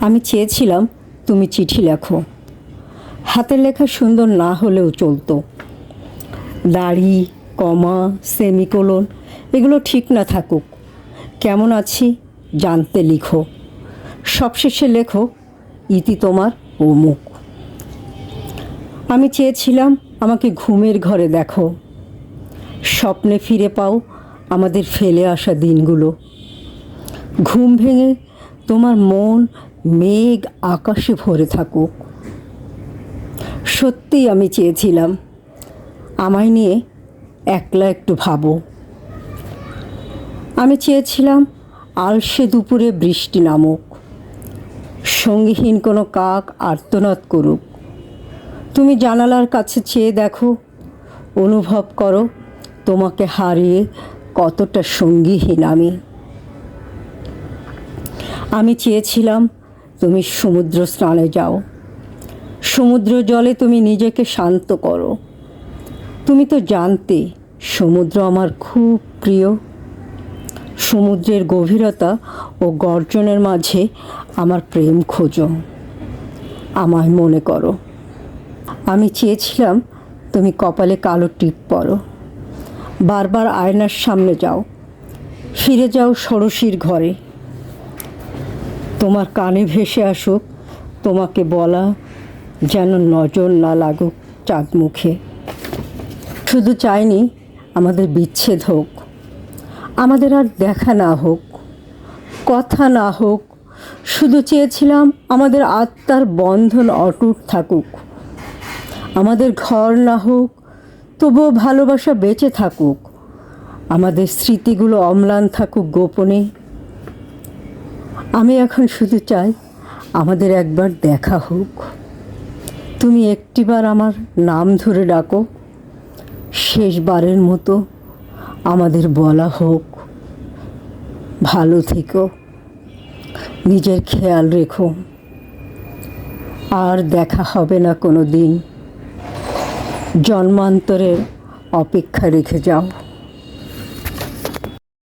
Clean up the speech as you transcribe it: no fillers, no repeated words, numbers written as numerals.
আমি চেয়েছিলাম তুমি চিঠি লেখো। হাতের লেখা সুন্দর না হলেও চলতো। দাড়ি, কমা, সেমিকোলন এগুলো ঠিক না থাকুক, কেমন আছি জানতে লিখো। সবশেষে লেখো, ইতি তোমার অমুক। আমি চেয়েছিলাম আমাকে ঘুমের ঘরে দেখো, স্বপ্নে ফিরে পাও আমাদের ফেলে আসা দিনগুলো। ঘুম ভেঙে তোমার মন মেঘ আকাশে ভরে থাকুক। সত্যিই আমি চেয়েছিলাম আমায় নিয়ে একলা একটু ভাবো। আমি চেয়েছিলাম আলসে দুপুরে বৃষ্টি নামুক, সঙ্গীহীন কোনো কাক আর্তনাদ করুক। তুমি জানালার কাছে চেয়ে দেখো, অনুভব করো তোমাকে হারিয়ে কতটা সঙ্গীহীন আমি। আমি চেয়েছিলাম তুমি সমুদ্র স্নানে যাও, সমুদ্র জলে তুমি নিজেকে শান্ত করো। তুমি তো জানতে সমুদ্র আমার খুব প্রিয়। সমুদ্রের গভীরতা ও গর্জনের মাঝে আমার প্রেম খোঁজো, আমায় মনে করো। আমি চেয়েছিলাম তুমি কপালে কালো টিপ পরো, বারবার আয়নার সামনে যাও, ফিরে যাও ষোড়শীর ঘরে। তোমার কানে ভেসে আসুক তোমাকে বলা, যেন নজর না লাগুক চাঁদ মুখে। শুধু চাইনি আমাদের বিচ্ছেদ হোক, আমাদের আর দেখা না হোক, কথা না হোক। শুধু চেয়েছিলাম আমাদের আত্মার বন্ধন অটুট থাকুক। আমাদের ঘর না হোক, তবুও ভালোবাসা বেঁচে থাকুক। আমাদের স্মৃতিগুলো অম্লান থাকুক গোপনে। আমি এখন শুধু চাই আমাদের একবার দেখা হোক। তুমি একটিবার আমার নাম ধরে ডাকো, শেষবারের মতো আমাদের বলা হোক, ভালো থেকো, নিজের খেয়াল রেখো। আর দেখা হবে না কোনো দিন, জন্মান্তরের অপেক্ষা রেখে যাও।